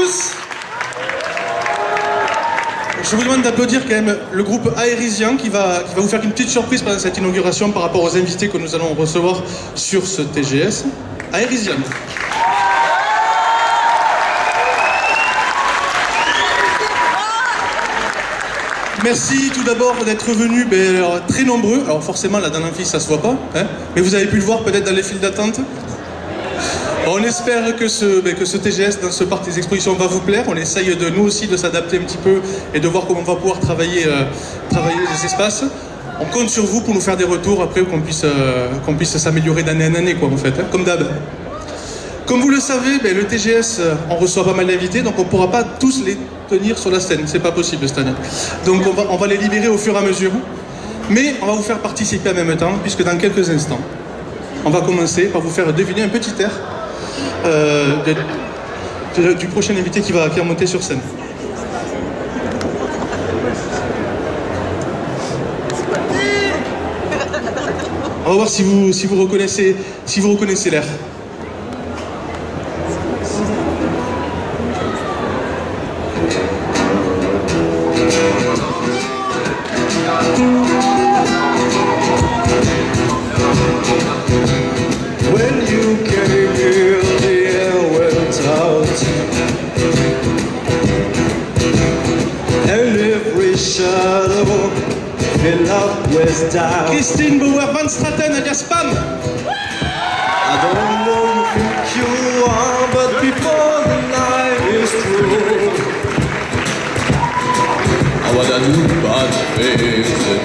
tous. Je vous demande d'applaudir quand même le groupe Aérisian qui va vous faire une petite surprise pendant cette inauguration par rapport aux invités que nous allons recevoir sur ce TGS. Aérisian. Merci tout d'abord d'être venus très nombreux. Alors forcément là dans l'amphi ça se voit pas, hein, mais vous avez pu le voir peut-être dans les files d'attente. On espère que ce TGS dans ce parc des expositions va vous plaire. On essaye de nous aussi de s'adapter un petit peu et de voir comment on va pouvoir travailler les espaces. On compte sur vous pour nous faire des retours après qu'on puisse s'améliorer d'année en année quoi en fait, hein, comme d'hab. Comme vous le savez, le TGS, on reçoit pas mal d'invités, donc on ne pourra pas tous les tenir sur la scène, c'est pas possible cette année. Donc on va les libérer au fur et à mesure, mais on va vous faire participer en même temps, puisque dans quelques instants, on va commencer par vous faire deviner un petit air du prochain invité qui va monter sur scène. On va voir si vous reconnaissez l'air. Christine Bauer Van Straten alias Pam. I don't know who you are, but before the night is through, I wanna do but face it.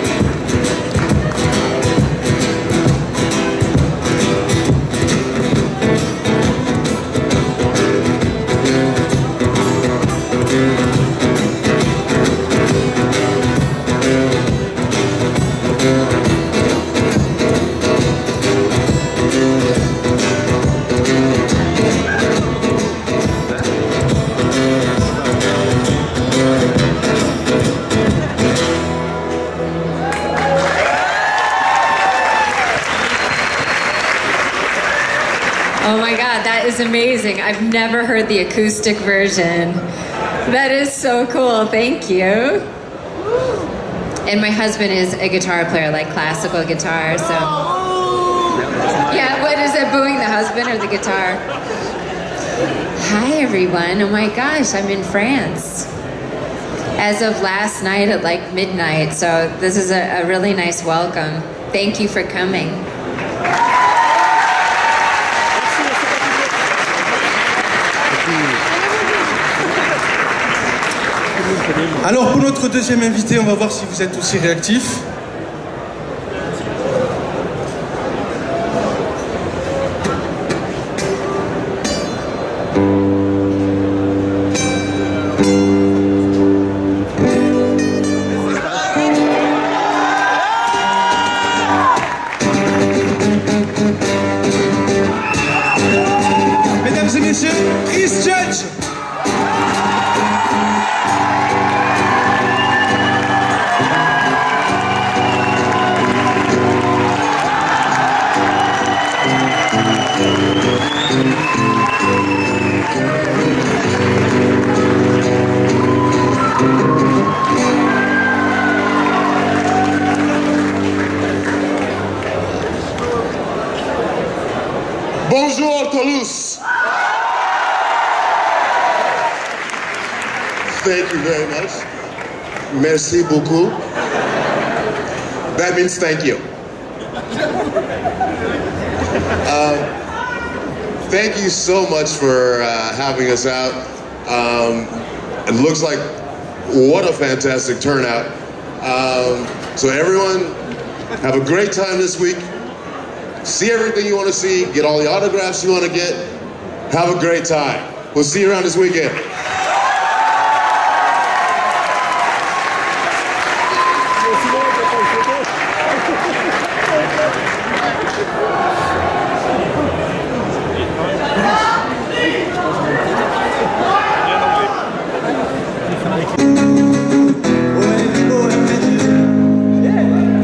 Oh my God, that is amazing. I've never heard the acoustic version. That is so cool, thank you. And my husband is a guitar player, like classical guitar, so. Yeah, what is it, booing the husband or the guitar? Hi everyone, oh my gosh, I'm in France. As of last night at like midnight, so this is a really nice welcome. Thank you for coming. Alors pour notre deuxième invité, on va voir si vous êtes aussi réactifs. Mesdames et messieurs, Chris Judge. Bonjour Toulouse. Thank you very much. Merci beaucoup. That means thank you. Thank you so much for having us out. It looks like what a fantastic turnout. So everyone, have a great time this week. See everything you want to see, get all the autographs you want to get. Have a great time. We'll see you around this weekend.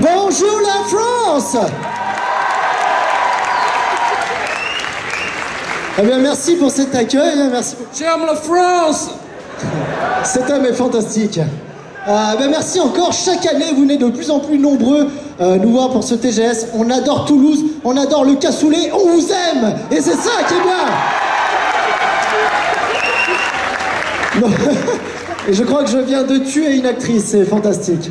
Bonjour la France. Eh bien, merci pour cet accueil. Merci. J'aime la France. Cet homme est fantastique. Merci encore. Chaque année, vous venez de plus en plus nombreux nous voir pour ce TGS. On adore Toulouse, on adore le cassoulet, on vous aime. Et c'est ça qui est bien. Non. Et je crois que je viens de tuer une actrice, c'est fantastique.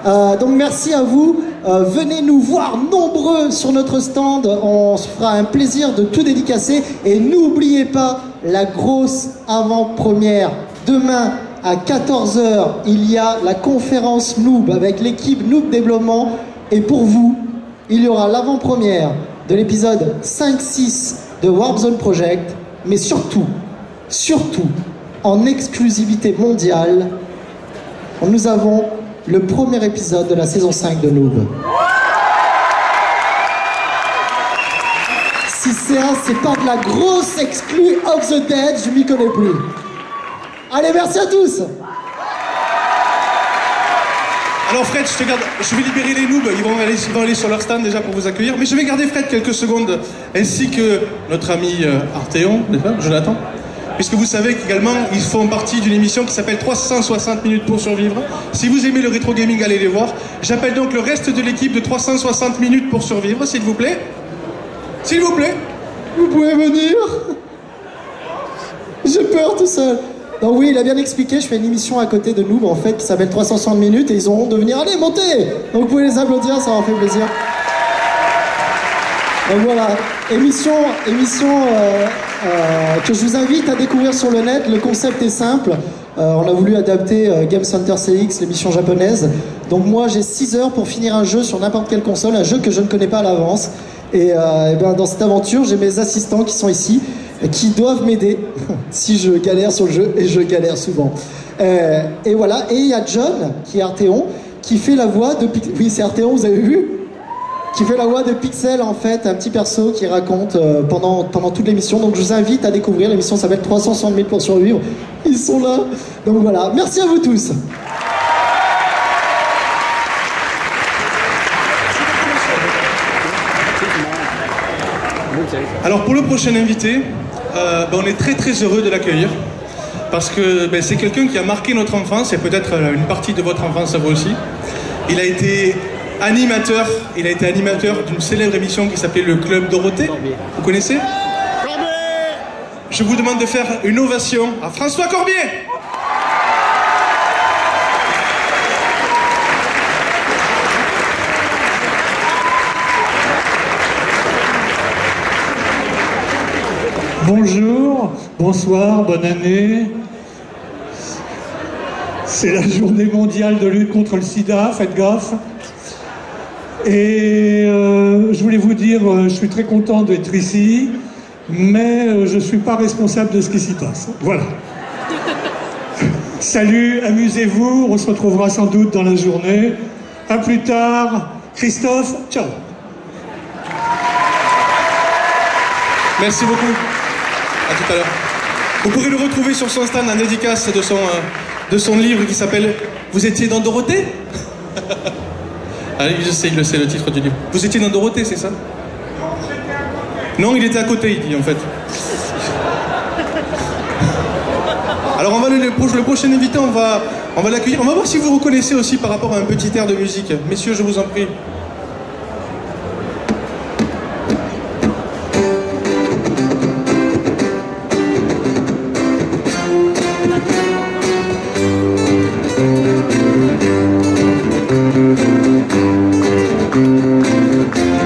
Donc merci à vous. Venez nous voir nombreux sur notre stand. On se fera un plaisir de tout dédicacer. Et n'oubliez pas la grosse avant-première. Demain à 14h, il y a la conférence Noob avec l'équipe Noob Développement. Et pour vous, il y aura l'avant-première de l'épisode 5-6 de Warp Zone Project. Mais surtout, en exclusivité mondiale, nous avons le premier épisode de la saison 5 de Noob. Si c'est pas de la grosse exclue of the dead, je m'y connais plus. Allez, merci à tous. Alors Fred, je vais libérer les noobs, ils vont aller sur leur stand déjà pour vous accueillir, mais je vais garder Fred quelques secondes, ainsi que notre ami Arthéon, n'est-ce pas, Jonathan? Puisque vous savez qu'également, ils font partie d'une émission qui s'appelle 360 minutes pour survivre. Si vous aimez le rétro gaming, allez les voir. J'appelle donc le reste de l'équipe de 360 minutes pour survivre, s'il vous plaît. S'il vous plaît. Vous pouvez venir. J'ai peur tout seul. Donc oui, il a bien expliqué, je fais une émission à côté de Noob, en fait, qui s'appelle 360 minutes, et ils ont honte de venir. Allez, montez. Donc vous pouvez les applaudir, ça leur fait plaisir. Donc voilà, émission que je vous invite à découvrir sur le net. Le concept est simple. On a voulu adapter Game Center CX, l'émission japonaise. Donc moi, j'ai 6 heures pour finir un jeu sur n'importe quelle console, un jeu que je ne connais pas à l'avance. Et dans cette aventure, j'ai mes assistants qui sont ici, qui doivent m'aider si je galère sur le jeu, et je galère souvent. Et voilà, et il y a John, qui est Arthéon, qui fait la voix de... Oui, c'est Arthéon, vous avez vu ? Qui fait la voix de Pixel, en fait, un petit perso qui raconte pendant toute l'émission. Donc je vous invite à découvrir, l'émission s'appelle 360 000 pour survivre. Ils sont là. Donc voilà, merci à vous tous. Alors pour le prochain invité, on est très très heureux de l'accueillir. Parce que c'est quelqu'un qui a marqué notre enfance, et peut-être une partie de votre enfance à vous aussi. Il a été animateur d'une célèbre émission qui s'appelait le Club Dorothée. Vous connaissez? Je vous demande de faire une ovation à François Corbier. Bonjour, bonsoir, bonne année. C'est la journée mondiale de lutte contre le sida, faites gaffe. Et je voulais vous dire, je suis très content d'être ici, mais je ne suis pas responsable de ce qui s'y passe. Voilà. Salut, amusez-vous, on se retrouvera sans doute dans la journée. À plus tard. Christophe, ciao. Merci beaucoup. À tout à l'heure. Vous pourrez le retrouver sur son stand en dédicace de son livre qui s'appelle « Vous étiez dans Dorothée ?» Allez, je sais, il le sait, le titre du livre. Vous étiez dans Dorothée, c'est ça? Non, il était à côté, il dit, en fait. Alors, le prochain invité, on va l'accueillir. On va voir si vous reconnaissez aussi par rapport à un petit air de musique. Messieurs, je vous en prie.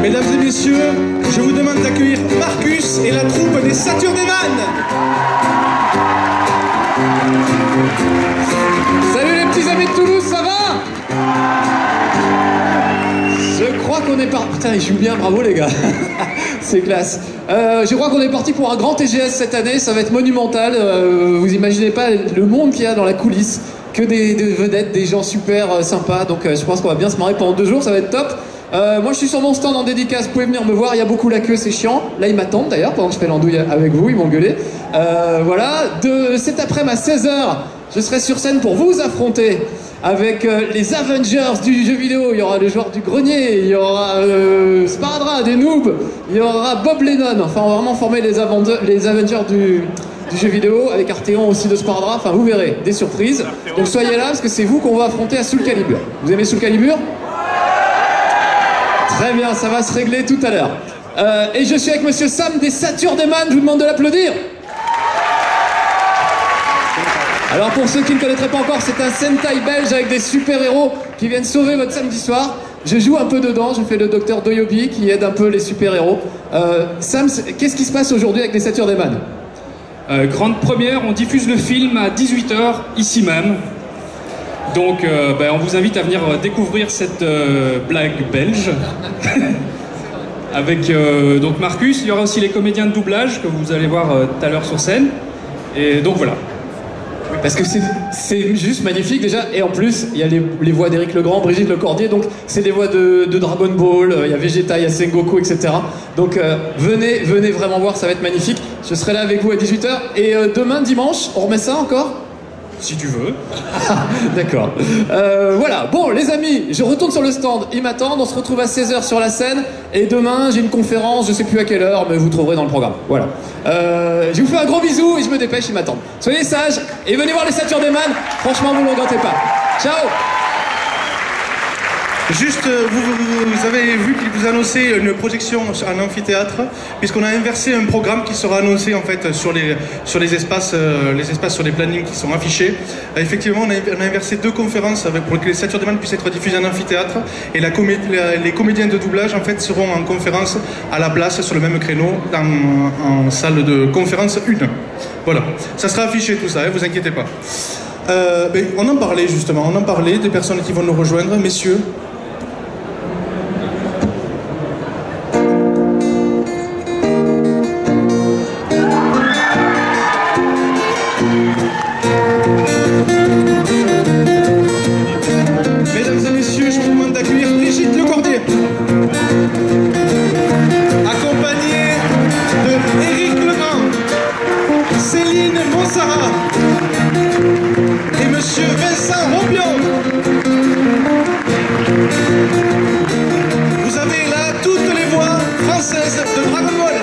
Mesdames et messieurs, je vous demande d'accueillir Marcus et la troupe des Saturnéman. Salut les petits amis de Toulouse, ça va? Je crois qu'on est parti... Putain, ils jouent bien, bravo les gars. C'est classe. Je crois qu'on est parti pour un grand TGS cette année, ça va être monumental. Vous imaginez pas le monde qu'il y a dans la coulisse. Que des vedettes, des gens super sympas. Donc je pense qu'on va bien se marrer pendant 2 jours, ça va être top. Moi je suis sur mon stand en dédicace, vous pouvez venir me voir, il y a beaucoup la queue, c'est chiant. Là ils m'attendent d'ailleurs pendant que je fais l'andouille avec vous, ils vont gueuler. Voilà, de cet après-midi à 16h, je serai sur scène pour vous affronter avec les Avengers du jeu vidéo. Il y aura le joueur du grenier, il y aura Sparadrap, des noobs, il y aura Bob Lennon. Enfin, on va vraiment former les Avengers du jeu vidéo, avec Arteon aussi de Sparadrap. Enfin, vous verrez, des surprises. Donc soyez là, parce que c'est vous qu'on va affronter à Soul Calibur. Vous aimez Soul Calibur? Très bien, ça va se régler tout à l'heure. Et je suis avec Monsieur Sam des Saturdeman, je vous demande de l'applaudir. Alors pour ceux qui ne connaîtraient pas encore, c'est un Sentai belge avec des super-héros qui viennent sauver votre samedi soir. Je joue un peu dedans, je fais le docteur Doyobi qui aide un peu les super-héros. Sam, qu'est-ce qui se passe aujourd'hui avec les Saturdeman? Grande première, on diffuse le film à 18h ici même. Donc on vous invite à venir découvrir cette blague belge. Avec donc Marcus, il y aura aussi les comédiens de doublage que vous allez voir tout à l'heure sur scène. Et donc voilà. Parce que c'est juste magnifique déjà, et en plus il y a les voix d'Éric Legrand, Brigitte Lecordier, donc c'est des voix de Dragon Ball, il y a Vegeta, il y a Sengoku, etc. Donc venez vraiment voir, ça va être magnifique. Je serai là avec vous à 18h, et demain dimanche, on remet ça encore? Si tu veux. D'accord. Voilà, bon les amis, je retourne sur le stand, ils m'attendent, on se retrouve à 16h sur la scène, et demain j'ai une conférence, je sais plus à quelle heure, mais vous trouverez dans le programme. Voilà. Je vous fais un gros bisou et je me dépêche, ils m'attendent. Soyez sages et venez voir les Saturdeman, franchement vous ne regrettez pas. Ciao. Juste, vous avez vu qu'il vous annonçait une projection en amphithéâtre, puisqu'on a inversé un programme qui sera annoncé en fait sur les espaces sur les plannings qui sont affichés. Effectivement, on a inversé 2 conférences pour que les Saturdeman puissent être diffusés en amphithéâtre, et les comédiens de doublage en fait seront en conférence à la place sur le même créneau en salle de conférence 1. Voilà, ça sera affiché tout ça, vous inquiétez pas. On en parlait justement, des personnes qui vont nous rejoindre, messieurs. Mesdames et messieurs, je vous demande d'accueillir Brigitte Lecordier, accompagnée de Éric Legrand, Céline Monsara et Monsieur Vincent Robion. Vous avez là toutes les voix françaises de Dragon Ball.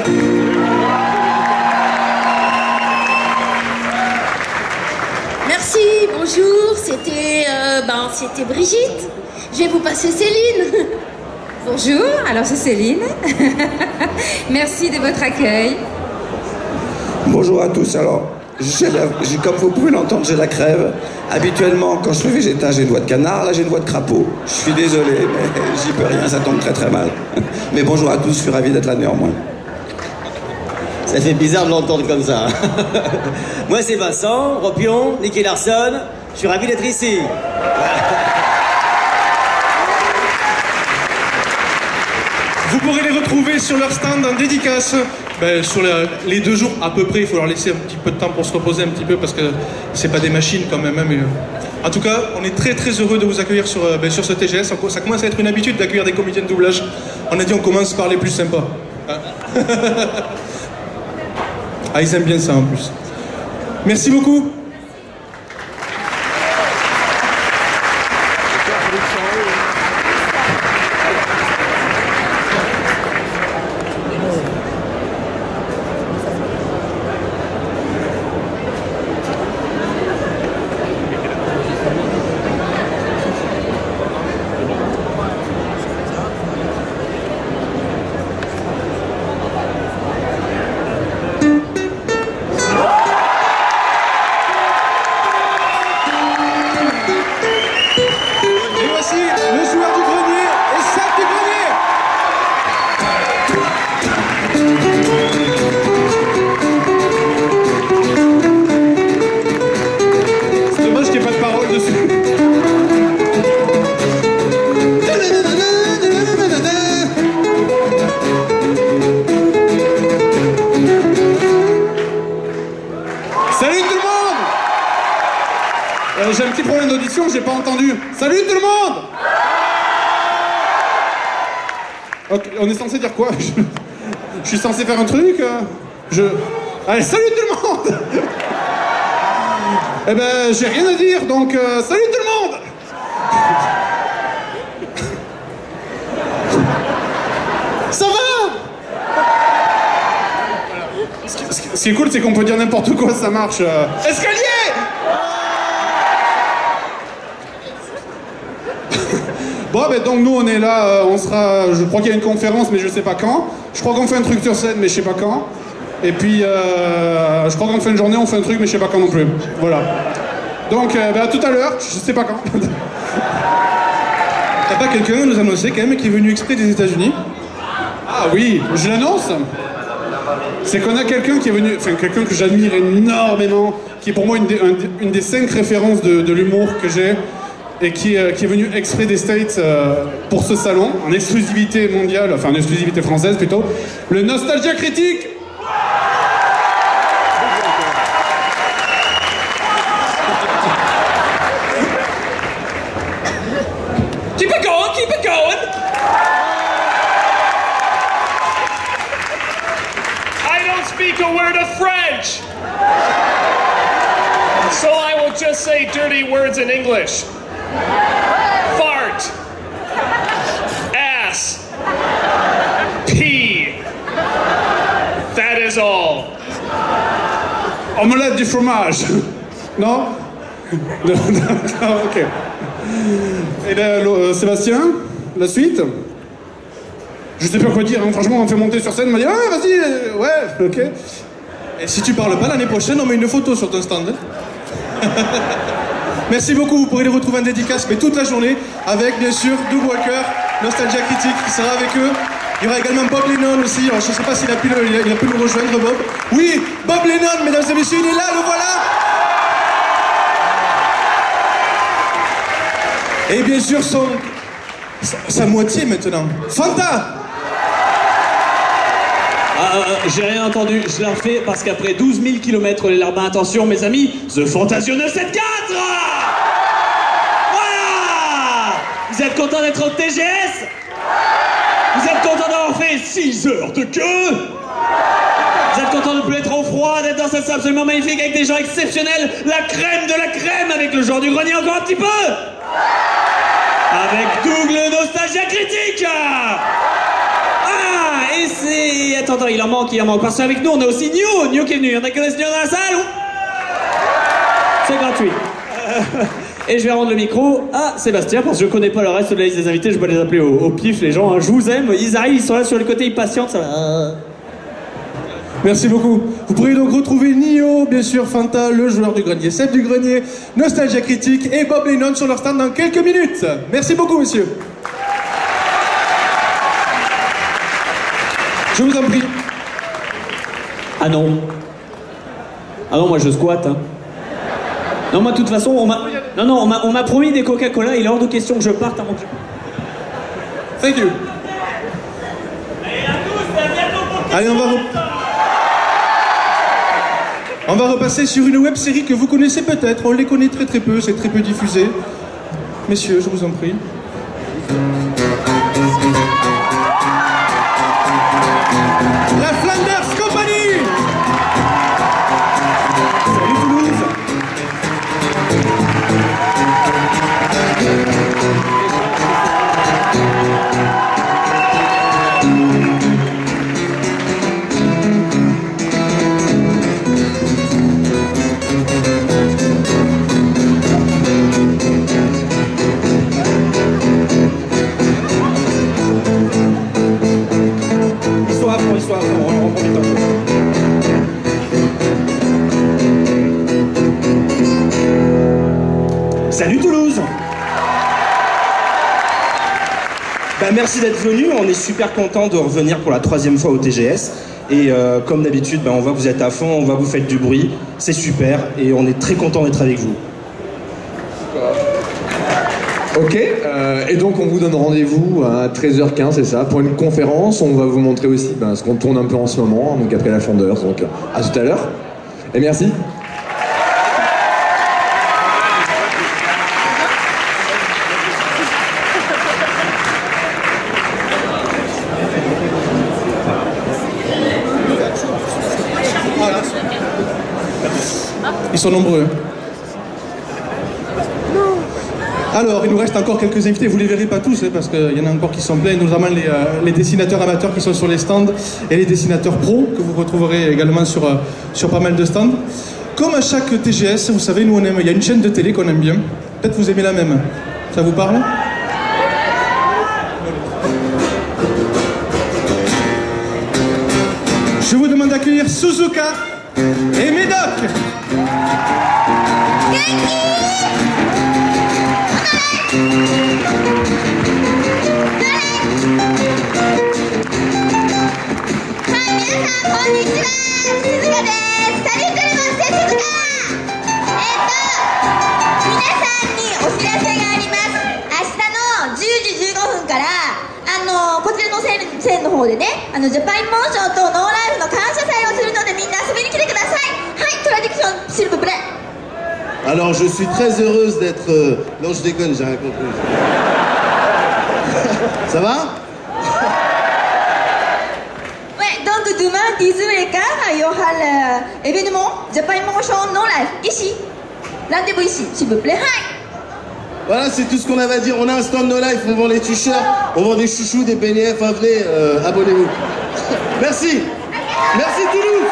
Merci, bonjour, c'était Brigitte. Je vais vous passer Céline. Bonjour, alors c'est Céline. Merci de votre accueil. Bonjour à tous, alors, comme vous pouvez l'entendre, j'ai la crève. Habituellement, quand je fais Vegeta, j'ai une voix de canard, là j'ai une voix de crapaud. Je suis désolé, mais j'y peux rien, ça tombe très très mal. Mais bonjour à tous, je suis ravi d'être là néanmoins. Ça fait bizarre de l'entendre comme ça. Moi c'est Vincent, Ropion, Nicky Larson, je suis ravi d'être ici. Vous pourrez les retrouver sur leur stand en dédicace sur les 2 jours à peu près. Il faut leur laisser un petit peu de temps pour se reposer un petit peu parce que c'est pas des machines quand même. Mais, en tout cas, on est très très heureux de vous accueillir sur ce TGS. Ça commence à être une habitude d'accueillir des comédiens de doublage. On a dit on commence par les plus sympas. Ah, ils aiment bien ça en plus. Merci beaucoup. J'ai un petit problème d'audition, j'ai pas entendu. Salut tout le monde! Okay, on est censé dire quoi? Je suis censé faire un truc? Allez, salut tout le monde! Eh ben, j'ai rien à dire, donc salut tout le monde. Ça va? Ce qui est cool, c'est qu'on peut dire n'importe quoi, ça marche. Escalier! Bon, ben donc nous on est là, on sera, je crois qu'il y a une conférence, mais je sais pas quand. Je crois qu'on fait un truc sur scène, mais je sais pas quand. Et puis, je crois qu'en fin de journée, on fait un truc, mais je sais pas quand non plus. Voilà. Donc, ben, à tout à l'heure, je sais pas quand. T'as pas quelqu'un à nous annoncer quand même qui est venu exprès des États-Unis? Ah oui, je l'annonce. C'est qu'on a quelqu'un qui est venu, enfin quelqu'un que j'admire énormément, qui est pour moi une des 5 références de l'humour que j'ai, et qui est venu exprès des States pour ce salon, en exclusivité mondiale, enfin en exclusivité française plutôt, le Nostalgia Critique. Keep it going, keep it going. I don't speak a word of French. So I will just say dirty words in English. Fart. Ass. Pee. That is all. Omelette du fromage. Non? Non, ok. Et là, Sébastien, la suite? Je sais pas quoi dire, hein. Franchement, on me fait monter sur scène, on m'a dit ah, vas-y, ouais, ok. Et si tu parles pas l'année prochaine, on met une photo sur ton stand. Merci beaucoup, vous pourrez les retrouver en dédicace, mais toute la journée, avec bien sûr Doug Walker, Nostalgia Critique qui sera avec eux. Il y aura également Bob Lennon aussi, alors je sais pas s'il a pu nous rejoindre, Bob. Oui, Bob Lennon, mesdames et messieurs, il est là, le voilà. Et bien sûr sa moitié maintenant, Fanta. J'ai rien entendu, je l'ai refait parce qu'après 12 000 km les larbins, attention mes amis, The Fantasio 974. Voilà. Vous êtes contents d'être au TGS? Vous êtes contents d'avoir fait 6 heures de queue? Vous êtes contents de ne plus être au froid, d'être dans cette salle absolument magnifique avec des gens exceptionnels, la crème de la crème, avec le joueur du grenier encore un petit peu? Avec Doug le Nostalgia Critique. Ah, et c'est... Attends, il en manque. Parce qu'avec nous, on a aussi New qui est venu. On a que des New dans la salle? C'est gratuit. Et je vais rendre le micro à Sébastien, parce que je connais pas le reste de la liste des invités. Je peux les appeler au pif, les gens. Hein. Je vous aime. Ils arrivent, ils sont là sur le côté, ils patientent. Ça va. Merci beaucoup. Vous pourrez donc retrouver Nio, bien sûr, Fanta, le joueur du grenier, Seb du grenier, Nostalgia Critique et Bob Lennon sur leur stand dans quelques minutes. Merci beaucoup, messieurs. Je vous en prie. Ah non. Ah non, moi je squatte. Hein. Non, moi de toute façon, on m'a promis des Coca-Cola, il est hors de question que je parte à mon Dieu. Thank you. Allez, on va repasser sur une web-série que vous connaissez peut-être. On les connaît très très peu, c'est très peu diffusé. Messieurs, je vous en prie. La Flanders Company. Salut Toulouse. Salut Toulouse. Merci d'être venu, on est super content de revenir pour la 3e fois au TGS. Et comme d'habitude, on voit que vous êtes à fond, on voit que vous faites du bruit, c'est super et on est très content d'être avec vous. Ok, et donc on vous donne rendez-vous à 13h15, c'est ça, pour une conférence. On va vous montrer aussi ce qu'on tourne un peu en ce moment, donc après la Flanders. Donc à tout à l'heure, et merci. Ils sont nombreux. Alors, il nous reste encore quelques invités, vous les verrez pas tous, hein, parce qu'il y en a encore qui sont pleins, notamment les dessinateurs amateurs qui sont sur les stands et les dessinateurs pros que vous retrouverez également sur pas mal de stands. Comme à chaque TGS, vous savez, nous il y a une chaîne de télé qu'on aime bien. Peut-être vous aimez la même. Ça vous parle? Je vous demande d'accueillir Suzuka et Médoc. Alors je suis très heureuse d'être... Non, je déconne, j'ai rien compris. Ça va? Ouais, donc demain, 18h15, il y aura l'événement Japan Motion No Life, ici. Rendez-vous ici, s'il vous plaît. Voilà, c'est tout ce qu'on avait à dire. On a un stand No Life, on vend les t-shirts, on vend des chouchous, des beignets, enfin venez, abonnez-vous. Merci. Merci Toulouse.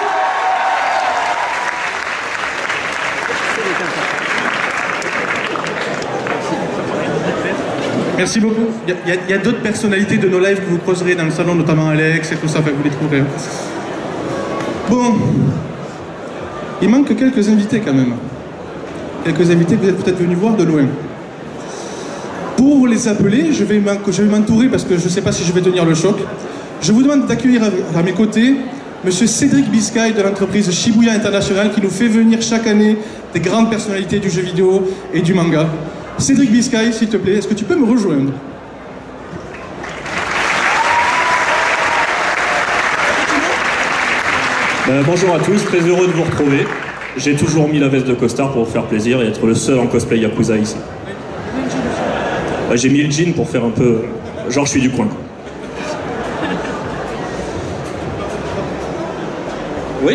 Merci beaucoup. Il y a d'autres personnalités de nos lives que vous croiserez dans le salon, notamment Alex et tout ça, enfin, vous les trouverez. Bon, il manque quelques invités quand même. Quelques invités que vous êtes peut-être venus voir de loin. Pour les appeler, je vais m'entourer parce que je ne sais pas si je vais tenir le choc. Je vous demande d'accueillir à mes côtés Monsieur Cédric Biscay de l'entreprise Shibuya International qui nous fait venir chaque année des grandes personnalités du jeu vidéo et du manga. Cédric Biscay, s'il te plaît, est-ce que tu peux me rejoindre? Bonjour à tous, très heureux de vous retrouver. J'ai toujours mis la veste de costard pour vous faire plaisir et être le seul en cosplay Yakuza ici. J'ai mis le jean pour faire un peu... genre je suis du coin. Oui.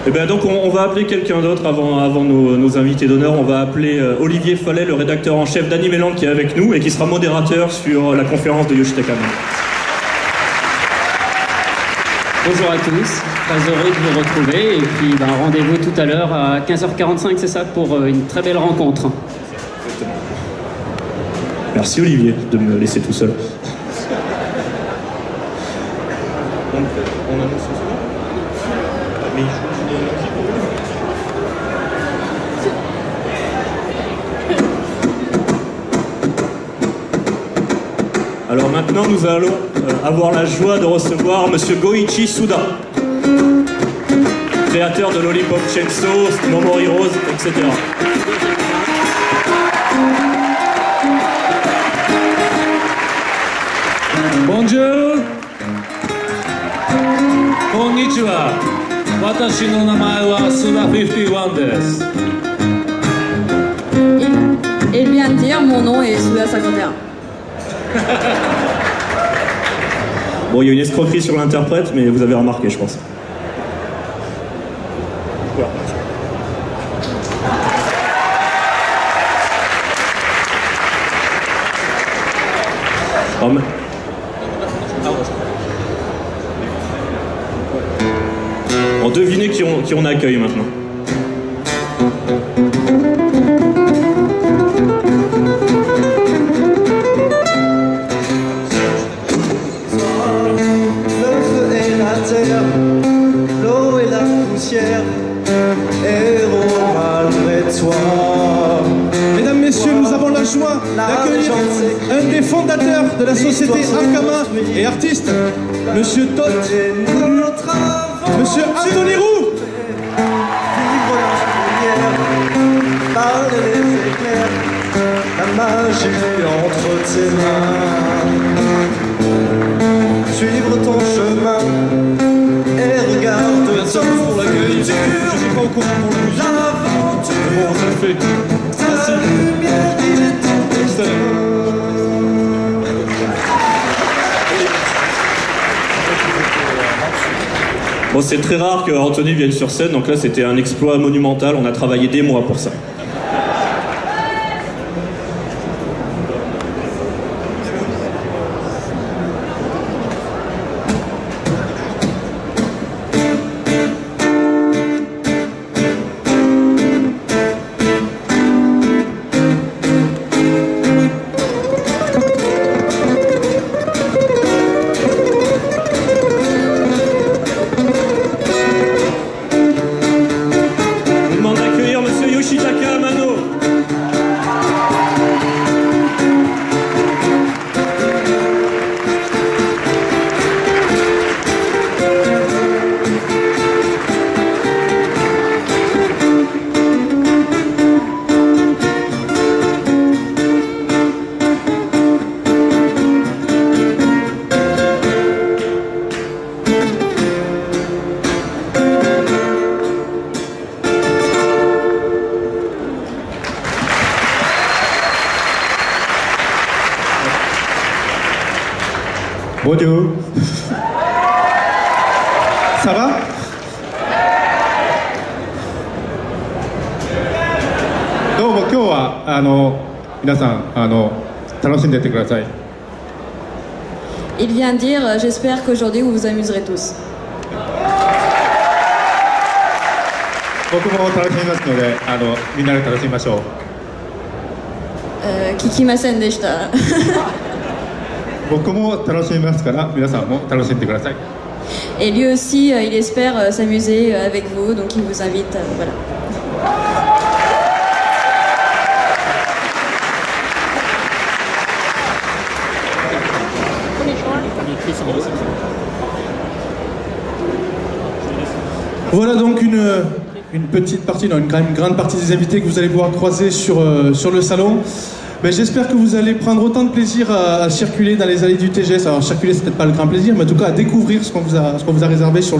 Et bien donc on va appeler quelqu'un d'autre avant nos invités d'honneur. On va appeler Olivier Fallet, le rédacteur en chef d'Animeland qui est avec nous et qui sera modérateur sur la conférence de Yoshitaka Amano. Bonjour à tous, très heureux de vous retrouver et puis rendez-vous tout à l'heure à 15h45, c'est ça, pour une très belle rencontre. Merci Olivier de me laisser tout seul. Alors maintenant, nous allons avoir la joie de recevoir Monsieur Goichi Suda, créateur de Lollipop Chainsaw, No More Heroes, etc. Bonjour. Konnichiwa. Watashi no namae wa Suda51 desu. Et bien dire, mon nom est Suda51. Bon, il y a une escroquerie sur l'interprète, mais vous avez remarqué, je pense. Devinez qui on accueille maintenant. Le feu et la terre, l'eau et la poussière, héros malgré toi. Mesdames, messieurs, nous avons la joie d'accueillir un des fondateurs de la société Arkama et artiste, Monsieur Tot, Monsieur Anthony Roux. Vivre la lumière, parler les éclairs, la magie entre tes mains. Suivre ton chemin et regarde merci pour l'accueil. Je suis pas au courant pour le l'aventure. Bon, ça le fait. Merci. La lumière qui est ton destin. Bon, c'est très rare que Anthony vienne sur scène, donc là c'était un exploit monumental, on a travaillé des mois pour ça. Bonjour. Ça va? Il vient dire j'espère qu'aujourd'hui vous vous amuserez tous. Kikimasen deshita. Et lui aussi, il espère s'amuser avec vous, donc il vous invite. Voilà. Voilà donc une petite partie, non, quand même une grande partie des invités que vous allez pouvoir croiser sur le salon. Ben, j'espère que vous allez prendre autant de plaisir à circuler dans les allées du TGS. Alors circuler, c'est peut-être pas le grand plaisir, mais en tout cas à découvrir ce qu'on vous a réservé sur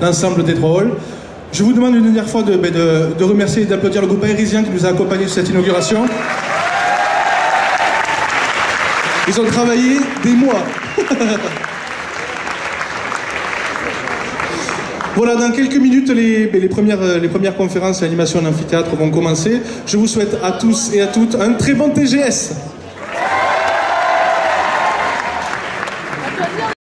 l'ensemble des 3 halls. Je vous demande une dernière fois de remercier et d'applaudir le groupe aérien qui nous a accompagnés sur cette inauguration. Ils ont travaillé des mois. Voilà, dans quelques minutes, les premières conférences et animations en amphithéâtre vont commencer. Je vous souhaite à tous et à toutes un très bon TGS.